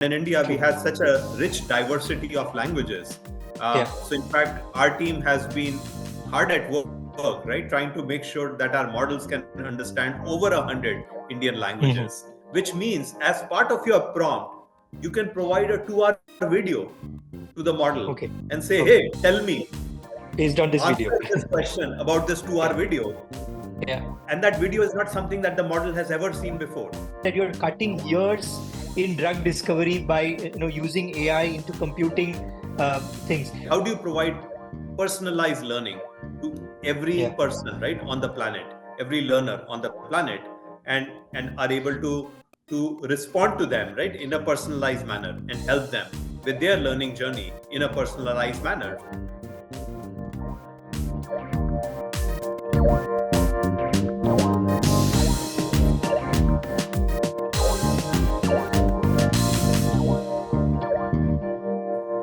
in India, we True. have such a rich diversity of languages. Yeah. So in fact, our team has been hard at work, right, trying to make sure that our models can understand over 100 Indian Mhm. languages, which means as part of your prompt, you can provide a 2-hour video to the model Okay. and say, hey, Okay. tell me, Based on this video. answer this question about this 2-hour Yeah. video. Yeah. And that video is not something that the model has ever seen before. That you're cutting years in drug discovery by using AI into computing things. How do you provide personalized learning to every Yeah. person, right, on the planet, every learner on the planet, and are able to respond to them, right, in a personalized manner and help them with their learning journey in a personalized manner.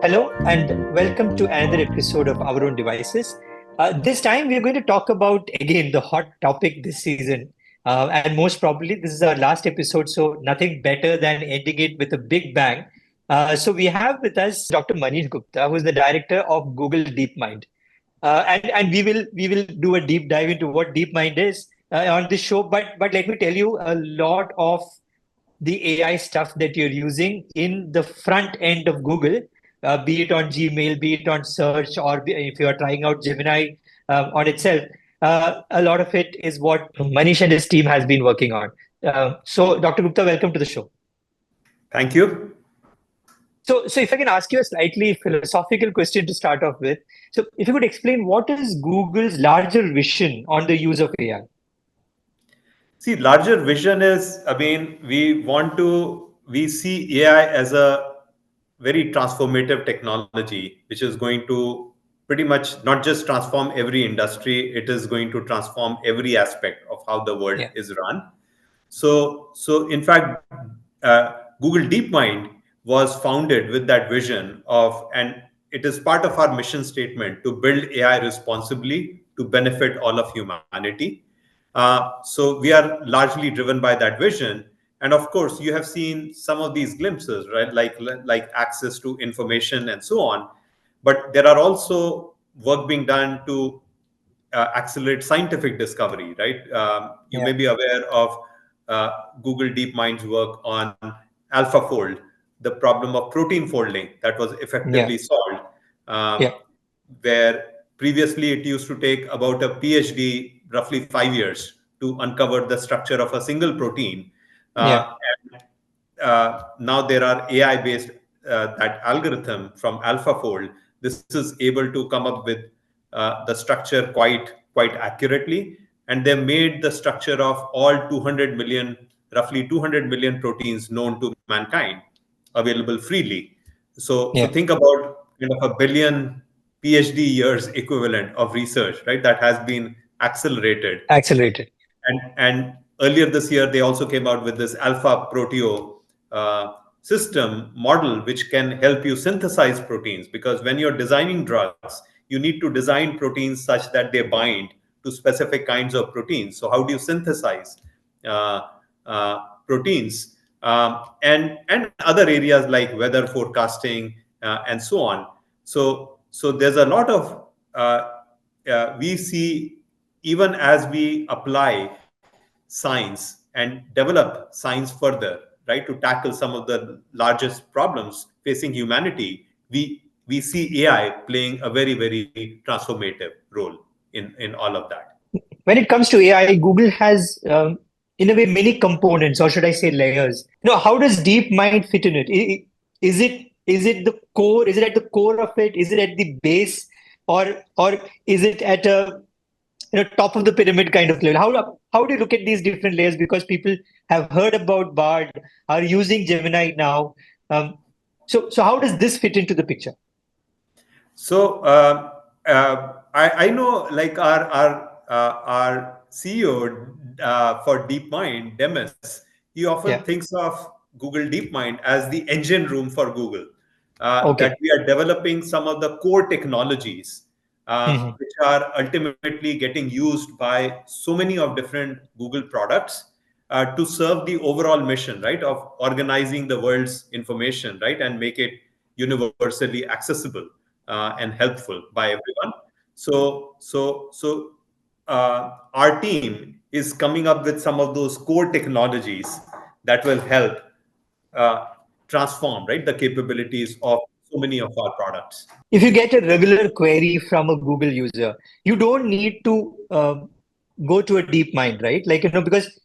Hello, and welcome to another episode of Our Own Devices. This time, we're going to talk about, again, the hot topic this season. And most probably, this is our last episode, so nothing better than ending it with a big bang. So, we have with us Dr. Manish Gupta, who is the director of Google DeepMind. And we will do a deep dive into what DeepMind is on this show. But let me tell you, a lot of the AI stuff that you're using in the front end of Google, be it on Gmail, be it on search, or if you are trying out Gemini on itself, a lot of it is what Manish and his team has been working on. So, Dr. Gupta, welcome to the show. Thank you. So if I can ask you a slightly philosophical question to start off with, so if you could explain what is Google's larger vision on the use of AI? See, larger vision is, I mean, we see AI as a very transformative technology, which is going to pretty much not just transform every industry, it is going to transform every aspect of how the world Yeah, is run. So in fact, Google DeepMind was founded with that vision of, and it is part of our mission statement to build AI responsibly to benefit all of humanity. So we are largely driven by that vision. And of course, you have seen some of these glimpses, right? Like access to information and so on. But there are also work being done to accelerate scientific discovery, right? You yeah, may be aware of Google DeepMind's work on AlphaFold, the problem of protein folding that was yeah, effectively solved, yeah, where previously it used to take about a PhD, roughly 5 years, to uncover the structure of a single protein. yeah, And now there are AI-based that algorithm from AlphaFold. This is able to come up with the structure quite accurately, and they made the structure of all 200 million, roughly 200 million proteins known to mankind available freely. So yeah. think about a billion PhD years equivalent of research, right? That has been accelerated. Accelerated. And earlier this year, they also came out with this alpha proteo system model, which can help you synthesize proteins. Because when you're designing drugs, you need to design proteins such that they bind to specific kinds of proteins. So how do you synthesize uh, proteins, and other areas like weather forecasting and so on. So there's a lot of we see, even as we apply science and develop science further, right, to tackle some of the largest problems facing humanity, we see AI playing a very transformative role in all of that. When it comes to AI, Google has, in a way, many components, or should I say layers. How does DeepMind fit in it? Is it the core? Is it at the core of it? Is it at the base, or is it at a top of the pyramid kind of level? How do you look at these different layers? Because people have heard about Bard, are using Gemini now. So how does this fit into the picture? So I know, like our CEO for DeepMind, Demis, he often Yeah. thinks of Google DeepMind as the engine room for Google. Okay. That we are developing some of the core technologies Mhm. which are ultimately getting used by so many of different Google products. to serve the overall mission, right, of organizing the world's information, right, and make it universally accessible and helpful by everyone. So our team is coming up with some of those core technologies that will help uh, transform, right, the capabilities of so many of our products. If you get a regular query from a Google user, you don't need to go to a deep mind, right? Like, because,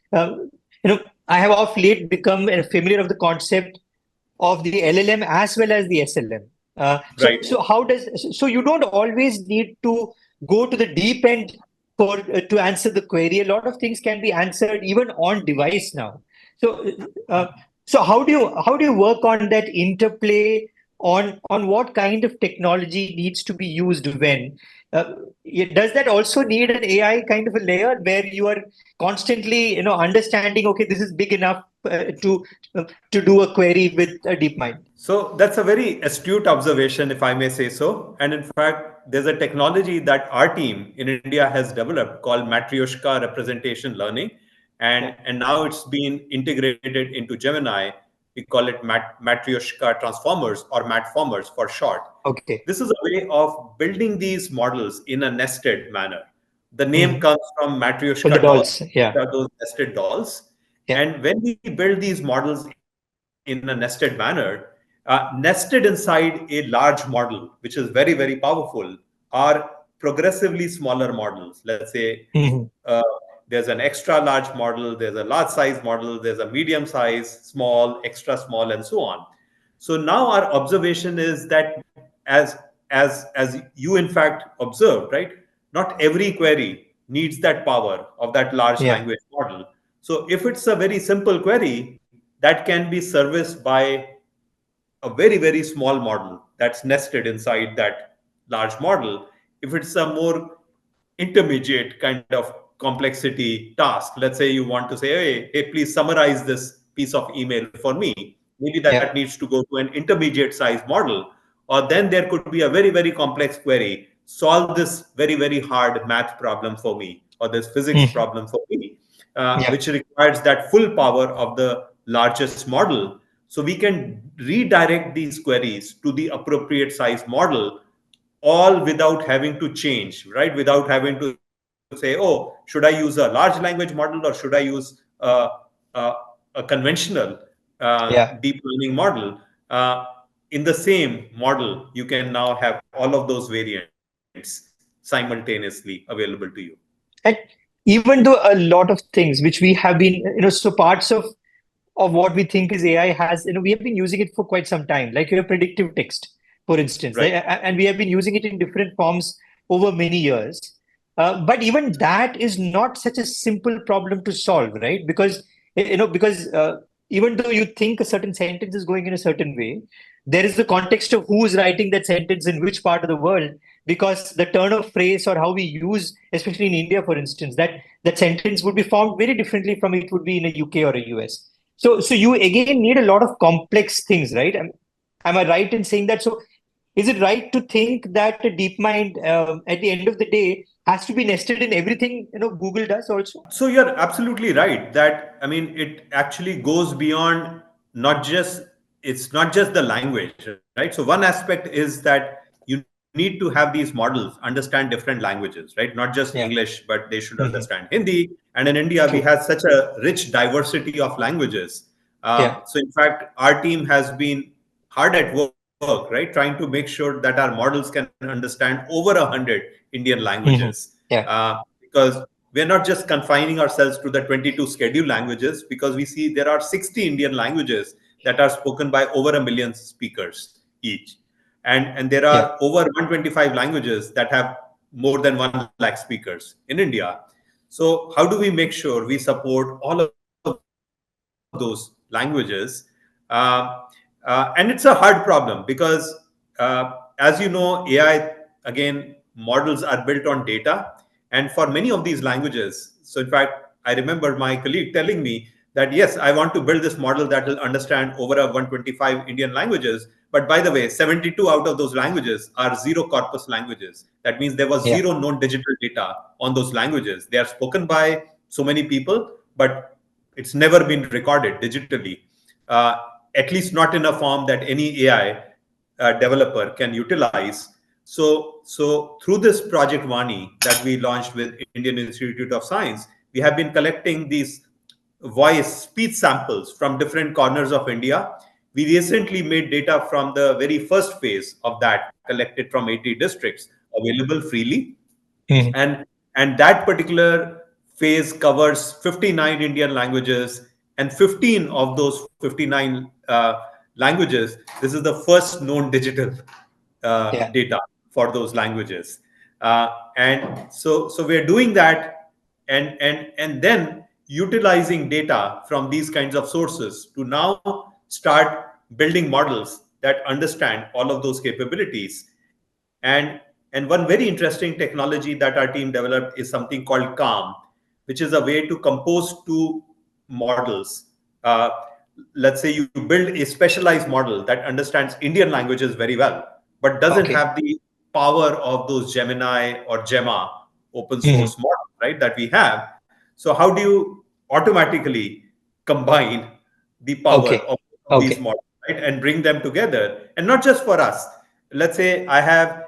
I have of late become familiar of the concept of the LLM as well as the SLM. Right. So you don't always need to go to the deep end for to answer the query. A lot of things can be answered even on device now. So uh, so how do you work on that interplay on what kind of technology needs to be used when? Uh, does that also need an AI kind of a layer where you are constantly understanding, okay, this is big enough to do a query with a DeepMind? So that's a very astute observation, if I may say so. And in fact, there's a technology that our team in India has developed called Matryoshka representation learning. Yeah. And now it's been integrated into Gemini. We call it Matryoshka transformers or matformers for short. Okay. This is a way of building these models in a nested manner. The name Mhm. comes from For the Matryoshka dolls, dolls. which Yeah. are those nested dolls. Yeah. And when we build these models in a nested manner, nested inside a large model, which is very, very powerful, are progressively smaller models. Let's say Mhm. uh, there's an extra large model, there's a large size model, there's a medium size, small, extra small, and so on. So now our observation is that as you in fact observed, right? Not every query needs that power of that large Yeah. language model. So if it's a very simple query, that can be serviced by a very, very small model that's nested inside that large model. If it's a more intermediate kind of complexity task, let's say you want to say, hey, please summarize this piece of email for me. Maybe that Yeah. needs to go to an intermediate size model. Or then there could be a very, very complex query. Solve this very, very hard math problem for me, or this physics Mhm. problem for me, Yeah. which requires that full power of the largest model. So we can redirect these queries to the appropriate size model, all without having to change, right? Without having to say, oh, should I use a large language model or should I use a, a conventional Yeah. deep learning model? In the same model, you can now have all of those variants simultaneously available to you. And even though a lot of things which we have been, so parts of what we think is AI has, we have been using it for quite some time, like your predictive text, for instance, Right. and we have been using it in different forms over many years. But even that is not such a simple problem to solve, right? Because even though you think a certain sentence is going in a certain way, there is the context of who's writing that sentence in which part of the world, because the turn of phrase or how we use, especially in India, for instance, that sentence would be formed very differently from it would be in a UK or a US. So you again need a lot of complex things, right? Am I right in saying that? So is it right to think that a DeepMind, at the end of the day, has to be nested in everything Google does also? So you're absolutely right that, I mean, it actually goes beyond, not just it's not just the language, right? So one aspect is that you need to have these models understand different languages, right? Not just Yeah. English, but they should Hmm. understand Hindi. And in India, we True. have such a rich diversity of languages. Yeah. So in fact, our team has been hard at work, right, trying to make sure that our models can understand over 100 Indian languages. Hmm. Yeah. Because we're not just confining ourselves to the 22 scheduled languages, because we see there are 60 Indian languages that are spoken by over a million speakers each. And there Yeah. are over 125 languages that have more than 1 lakh speakers in India. So how do we make sure we support all of those languages? And it's a hard problem because, as you know, AI, again, models are built on data. And for many of these languages, so in fact, I remember my colleague telling me that, yes, I want to build this model that will understand over a 125 Indian languages. But by the way, 72 out of those languages are zero corpus languages. That means there was zero known digital data on those languages. They are spoken by so many people, but It's never been recorded digitally, uh, at least not in a form that any AI developer can utilize. So through this project Vani that we launched with Indian Institute of Science, we have been collecting these voice speech samples from different corners of India. We recently made data from the very first phase of that collected from 80 districts available freely, Mhm. and that particular phase covers 59 Indian languages, and 15 of those 59 languages, this is the first known digital Yeah. data for those languages. And so we're doing that, and then utilizing data from these kinds of sources to now start building models that understand all of those capabilities. And one very interesting technology that our team developed is something called calm, which is a way to compose two models. uh, let's say you build a specialized model that understands Indian languages very well, but doesn't Okay. have the power of those Gemini or Gemma open Mhm. source models, right, that we have. So how do you automatically combine the power Okay. of these Okay. models, right, and bring them together? And not just for us. Let's say I have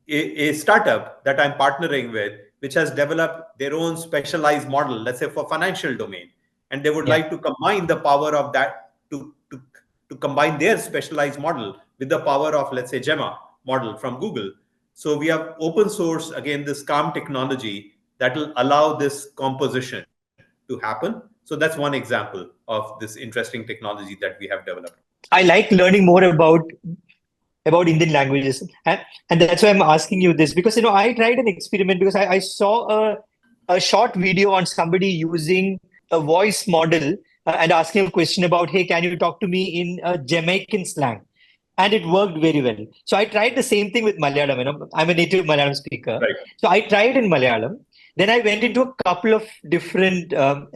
a startup that I'm partnering with, which has developed their own specialized model, let's say for financial domain, and they would Yeah. like to combine the power of that to combine their specialized model with the power of, let's say, Gemma model from Google. So we have open source again this calm technology that will allow this composition to happen. So that's one example of this interesting technology that we have developed. I like learning more about Indian languages, and that's why I'm asking you this because I tried an experiment because I saw a short video on somebody using a voice model and asking a question about, hey, can you talk to me in Jamaican slang? And it worked very well. So I tried the same thing with Malayalam. I'm a native Malayalam speaker, Right. so I tried in Malayalam. Then I went into a couple of different, uh,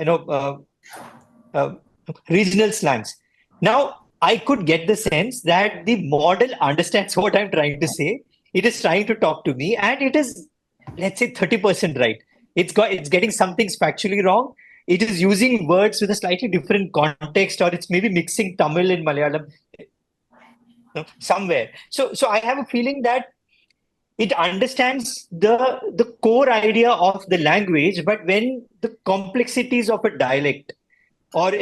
regional slangs. Now, I could get the sense that the model understands what I'm trying to say. It is trying to talk to me, and it is, let's say, 30% right. It's getting something factually wrong. It is using words with a slightly different context, or it's maybe mixing Tamil and Malayalam somewhere. So I have a feeling that it understands the core idea of the language, but when the complexities of a dialect or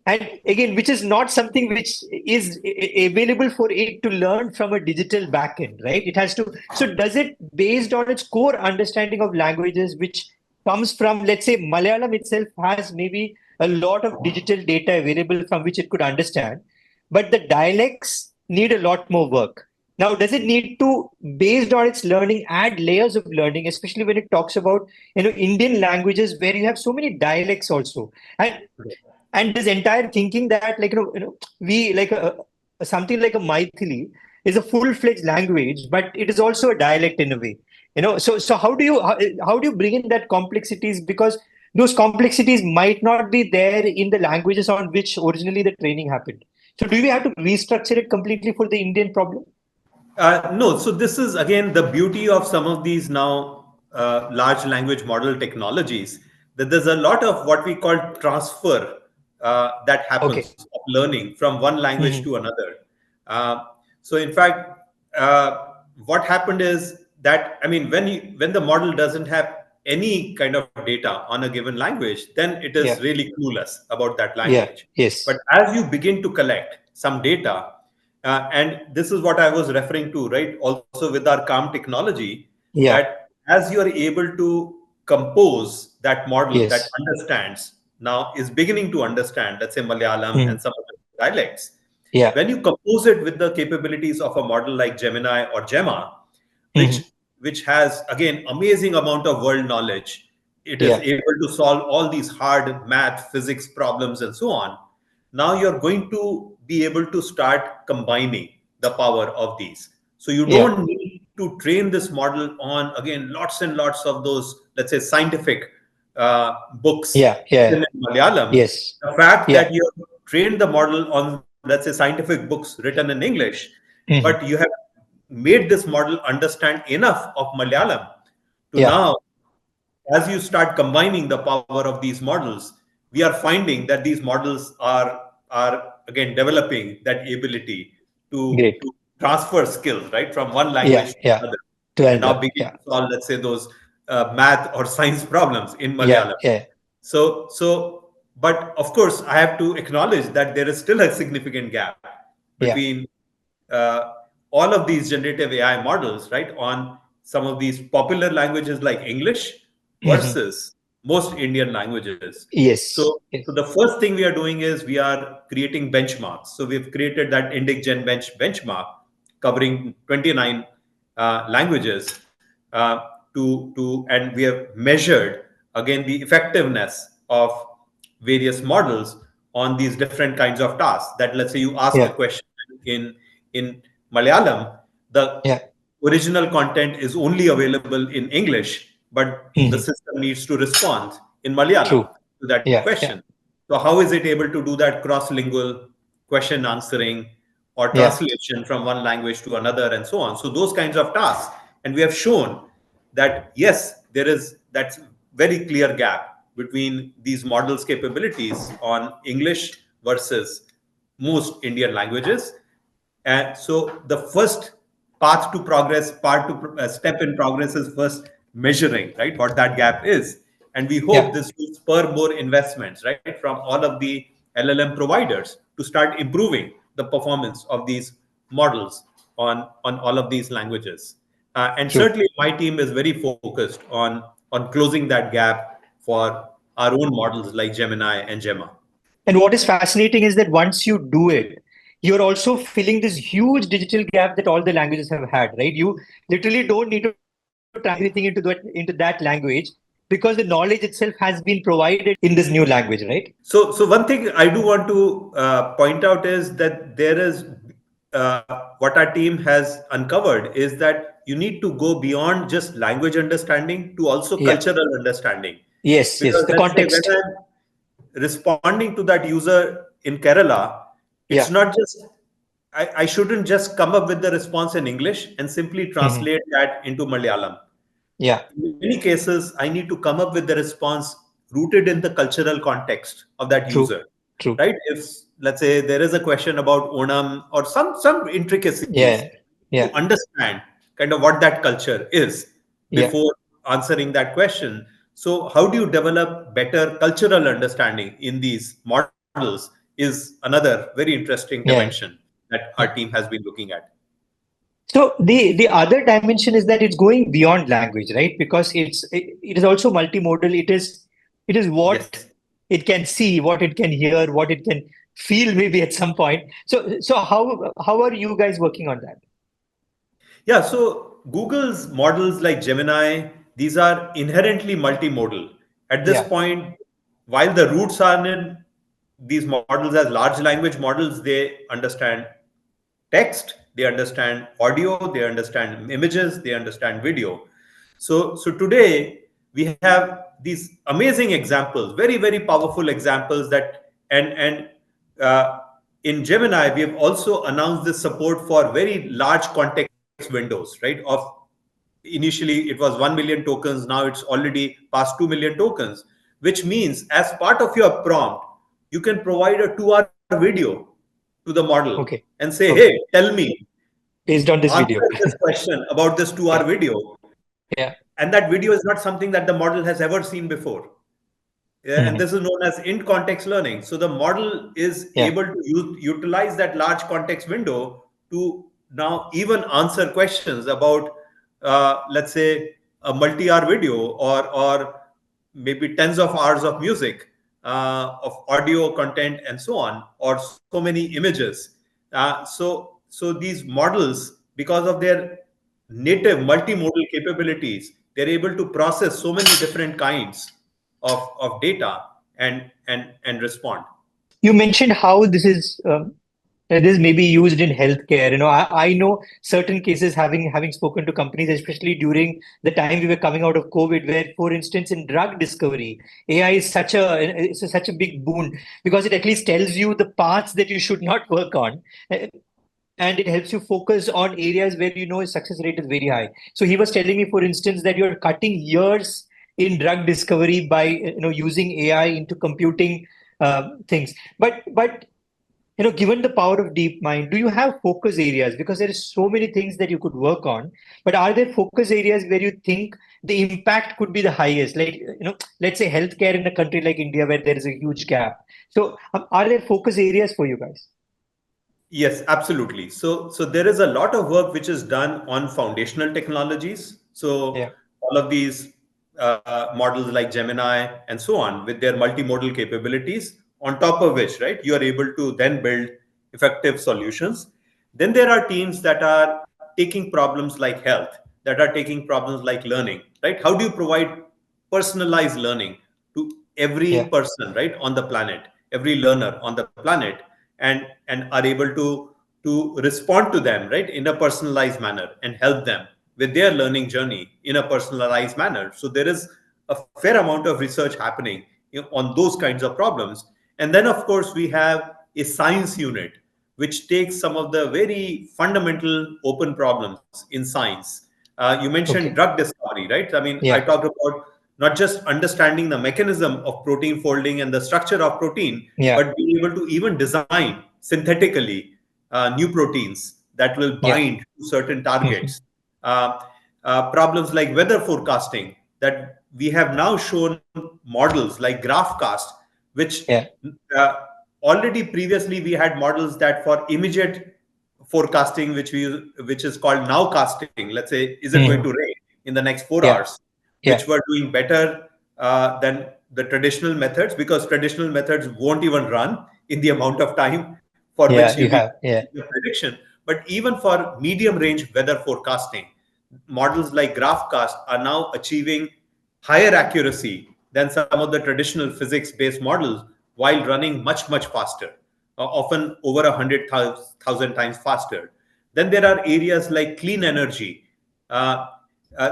and again, which is not something which is available for it to learn from a digital backend, right? It has to. So, does it based on its core understanding of languages, which comes from, let's say, Malayalam itself has maybe a lot of digital data available from which it could understand, but the dialects need a lot more work. Now, does it need to, based on its learning, add layers of learning, especially when it talks about Indian languages where you have so many dialects also, and this entire thinking that like we like something like a Maithili is a full-fledged language, but it is also a dialect in a way. So how do you bring in that complexities, because those complexities might not be there in the languages on which originally the training happened. So do we have to restructure it completely for the Indian problem? No, so this is again the beauty of some of these now large language model technologies, that there's a lot of what we call transfer that Okay. happens of learning from one language Hmm. to another. Uh, so, in fact, what happened is that, I mean, when the model doesn't have any kind of data on a given language, then it is Yeah. really clueless about that Yeah. language. But Yes. as you begin to collect some data, and this is what I was referring to, right? Also with our calm technology, Yeah. that as you are able to compose that model that Yes. understands, now is beginning to understand, let's say Malayalam Hmm. and some of the dialects. Yeah. When you compose it with the capabilities of a model like Gemini or Gemma, which Hmm. which has again amazing amount of world knowledge, it is Yeah. able to solve all these hard math, physics problems, and so on. Now you're going to be able to start combining the power of these. So you Yeah. don't need to train this model on again lots and lots of those, let's say, scientific books Yeah. Yeah. written in Malayalam. Yes. The fact Yeah. that you have trained the model on, let's say, scientific books written in English, but Hmm. you have made this model understand enough of Malayalam to Yeah. now, as you start combining the power of these models, we are finding that these models are again developing that ability Great. to transfer skills, right, from one Yeah, language to yeah. another, To and now another. begin Yeah, to solve, let's say, those math or science problems in yeah, Malayalam. yeah, But of course, I have to acknowledge that there is still a significant gap yeah. between uh, all of these generative AI models, right, on some of these popular languages like English Hmm. versus most Indian languages. Yes, So yes. the first thing we are doing is we are creating benchmarks. So we've created that IndicGen benchmark covering 29 languages and we have measured again the effectiveness of various models on these different kinds of tasks. That, let's say, you ask a Yeah, question in Malayalam, the yeah. original content is only available in English, but the Hmm. system needs to respond in Malayalam True. to that Yeah, yeah, question. So how is it able to do that cross-lingual question answering or yeah, translation from one language to another and so on? So those kinds of tasks, and we have shown that yes, there is that very clear gap between these models' capabilities on English versus most Indian languages. And so the first path to progress, step in progress is first measuring, right, what that gap is. And we hope yeah. this will spur more investments, right, from all of the LLM providers to start improving the performance of these models on all of these languages. And True. certainly my team is very focused on closing that gap for our own models like Gemini and Gemma. And what is fascinating is that once you do it, you're also filling this huge digital gap that all the languages have had, right? You literally don't need to translate anything into that language because the knowledge itself has been provided in this new language, right? So one thing I do want to point out is that there is what our team has uncovered is that you need to go beyond just language understanding to also Yeah. cultural understanding. Yes, yes. Because The let's say when context. I'm responding to that user in Kerala, it's Yeah. not just I shouldn't just come up with the response in English and simply Hmm. translate that into Malayalam. Yeah. In many cases, I need to come up with the response rooted in the cultural context of that True. user, True. right? If, let's say, there is a question about Onam or some intricacies, Yeah. to Yeah. understand kind of what that culture is Yeah. before answering that question. So how do you develop better cultural understanding in these models is another very interesting Yeah. dimension that our Yeah. team has been looking at. So the other dimension is that it's going beyond language, right? Because it is also multimodal. It is what Yes. it can see, what it can hear, what it can feel maybe at some point. So how are you guys working on that? Yeah, so Google's models like Gemini, these are inherently multimodal. At this Yeah. point, while the roots are in these models as large language models, they understand text, they understand audio, they understand images, they understand video. So today we have these amazing examples, very very powerful examples that and uh, in Gemini we have also announced this support for very large context windows, right? Of initially it was 1 million tokens, now it's already past 2 million tokens, which means as part of your prompt you can provide a 2-hour video to the model Okay. and say, hey, Okay. tell me, Based on this answer video. this question about this 2-hour Yeah. video. Yeah. And that video is not something that the model has ever seen before. Yeah, and Mhm. this is known as in context learning. So the model is Yeah. able to utilize that large context window to now even answer questions about, let's say, a multi-hour video or maybe tens of hours of music, of audio content, and so on, or so many images. So these models, because of their native multimodal capabilities, they're able to process so many different kinds of data and respond. You mentioned how this may be used in healthcare. I know certain cases having spoken to companies, especially during the time we were coming out of COVID, where, for instance, in drug discovery, AI is such a big boon because it at least tells you the paths that you should not work on. And it helps you focus on areas where success rate is very high. So he was telling me, for instance, that you're cutting years in drug discovery by using AI into computing things. But given the power of DeepMind, do you have focus areas? Because there is so many things that you could work on, but are there focus areas where you think the impact could be the highest? Like, let's say healthcare in a country like India where there is a huge gap. So, are there focus areas for you guys? Yes, absolutely. So there is a lot of work which is done on foundational technologies. So Yeah, all of these models like Gemini and so on, with their multimodal capabilities, on top of which, right, you are able to then build effective solutions. Then there are teams that are taking problems like health, that are taking problems like learning, right? How do you provide personalized learning to every yeah, person, right, on the planet, every learner on the planet, and are able to respond to them, right, in a personalized manner, and help them with their learning journey in a personalized manner. So there is a fair amount of research happening, on those kinds of problems. And then of course we have a science unit which takes some of the very fundamental open problems in science. You mentioned okay, drug discovery, right? I mean, I yeah, talked about not just understanding the mechanism of protein folding and the structure of protein, yeah, but being able to even design synthetically new proteins that will yeah, bind to certain mhm, targets. Uh, Problems like weather forecasting, that we have now shown models like GraphCast, which yeah, uh, already previously we had models that for immediate forecasting, which is called nowcasting. Let's say, is it going to mhm, rain in the next 4 hours? yeah, Which yeah, were doing better than the traditional methods, because traditional methods won't even run in the amount of time for which yeah, we you have, see yeah, the prediction. But even for medium range weather forecasting, models like GraphCast are now achieving higher accuracy than some of the traditional physics based models, while running much faster, often over 100,000 times faster. Then there are areas like clean energy. Uh,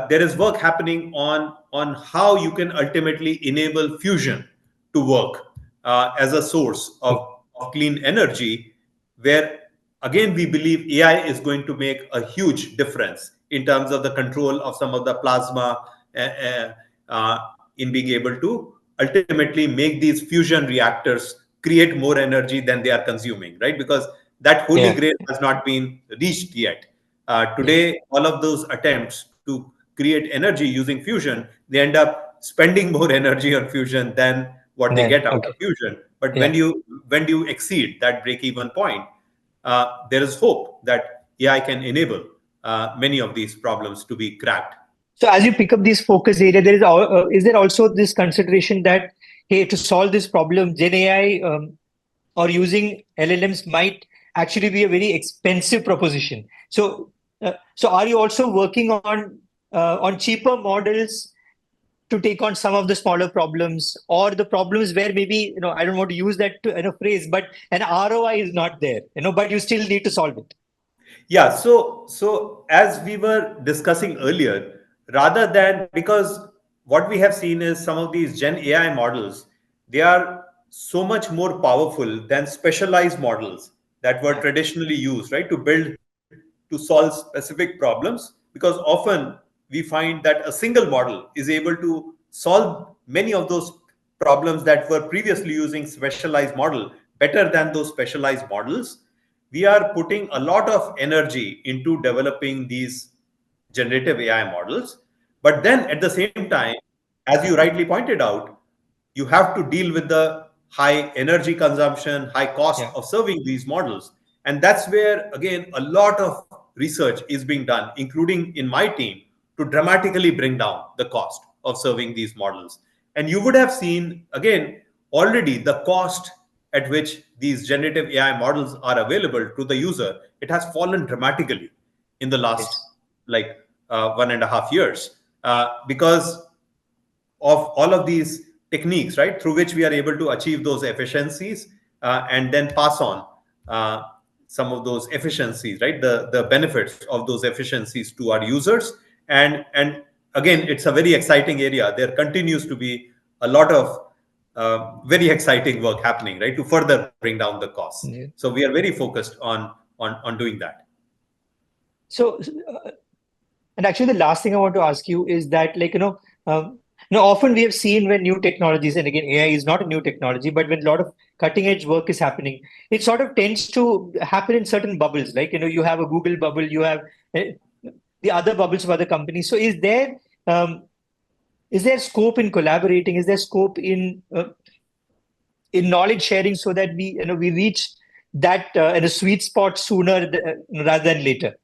there is work happening on how you can ultimately enable fusion to work as a source mm, of clean energy, where again we believe AI is going to make a huge difference in terms of the control of some of the plasma, uh, uh, uh, in being able to ultimately make these fusion reactors create more energy than they are consuming, right? Because that holy yeah, grail has not been reached yet. yeah, Today, all of those attempts to create energy using fusion, they end up spending more energy on fusion than what they then, get out of okay, fusion. But yeah. when you exceed that break-even point, there is hope that AI can enable many of these problems to be cracked. So as you pick up these focus area, is there also this consideration that, hey, to solve this problem, Gen AI or using LLMs might actually be a very expensive proposition. So are you also working on cheaper models to take on some of the smaller problems, or the problems where maybe, I don't want to use that phrase, but an ROI is not there, but you still need to solve it. Yeah, so as we were discussing earlier, rather than, because what we have seen is some of these Gen AI models, they are so much more powerful than specialized models that were Yeah, traditionally used, right, to build to solve specific problems. Because often we find that a single model is able to solve many of those problems that were previously using specialized model better than those specialized models. We are putting a lot of energy into developing these generative AI models. But then at the same time, as you rightly pointed out, you have to deal with the high energy consumption, high cost yeah, of serving these models. And that's where, again, a lot of research is being done, including in my team, to dramatically bring down the cost of serving these models. And you would have seen, again, already the cost at which these generative AI models are available to the user, it has fallen dramatically in the last, yes, like, 1.5 years, because of all of these techniques, right, through which we are able to achieve those efficiencies, and then pass on uh, some of those efficiencies, right, the benefits of those efficiencies to our users. And again, it's a very exciting area. There continues to be a lot of very exciting work happening, right, to further bring down the costs. yeah. So we are very focused on doing that. So, and actually, the last thing I want to ask you is that, like, Now, often we have seen when new technologies, and again, AI is not a new technology, but when a lot of cutting edge work is happening, it sort of tends to happen in certain bubbles. Like, you have a Google bubble, you have uh, the other bubbles of other companies. So, um, is there scope in collaborating? Is there scope in knowledge sharing so that we reach that in a sweet spot sooner rather than later?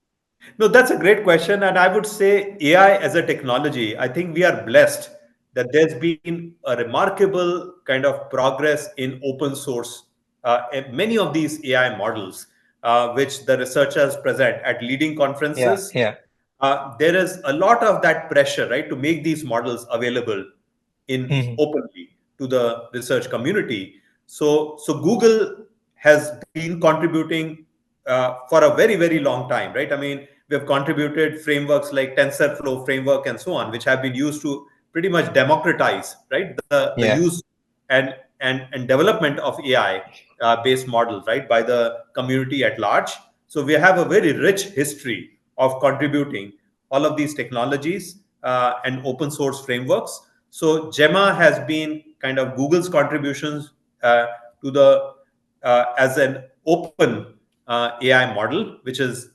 No, that's a great question. And I would say AI as a technology, I think we are blessed that there's been a remarkable kind of progress in open source. And many of these AI models, which the researchers present at leading Yeah, conferences, yeah. there is a lot of that pressure, right, to make these models available in Hmm. openly to the research community. So Google has been contributing for a very very long time, right? I mean, we have contributed frameworks like TensorFlow framework and so on, which have been used to pretty much democratize, right, the Yeah, use and development of AI based models, right, by the community at large. So we have a very rich history of contributing all of these technologies and open source frameworks. So Gemma has been kind of Google's contributions to the as an open AI model, which is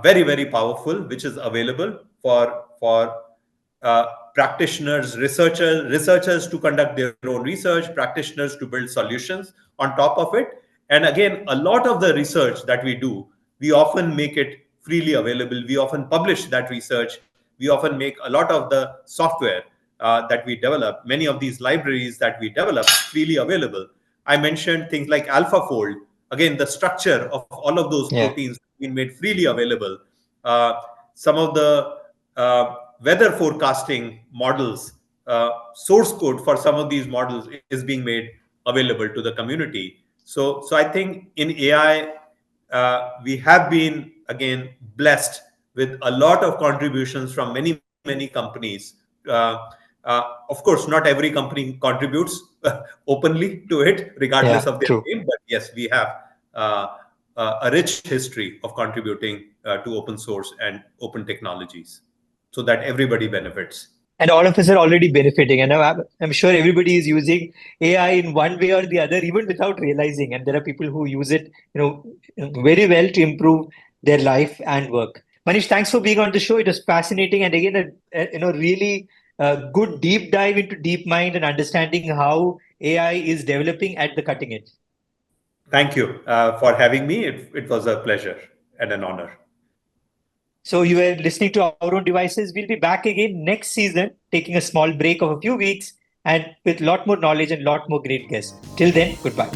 very very powerful, which is available for uh, practitioners, researchers to conduct their own research, practitioners to build solutions on top of it. And again, a lot of the research that we do, we often make it freely available. We often publish that research. We often make a lot of the software that we develop, many of these libraries that we develop, freely available. I mentioned things like AlphaFold. Again, the structure of all of those yeah. proteins have been made freely available. Uh, some of the weather forecasting models, source code for some of these models is being made available to the community. So I think in AI, we have been again blessed with a lot of contributions from many many companies. Uh, of course, not every company contributes openly to it, regardless Yeah, of their true. name. But yes, we have uh, a rich history of contributing to open source and open technologies, so that everybody benefits. And all of us are already benefiting. And I'm sure everybody is using AI in one way or the other, even without realizing. And there are people who use it, very well to improve their life and work. Manish, thanks for being on the show. It was fascinating, and again, really good deep dive into DeepMind and understanding how AI is developing at the cutting edge. Thank you for having me. It was a pleasure and an honor. So you are listening to Our Own Devices. We'll be back again next season, taking a small break of a few weeks and with a lot more knowledge and a lot more great guests. Till then, goodbye.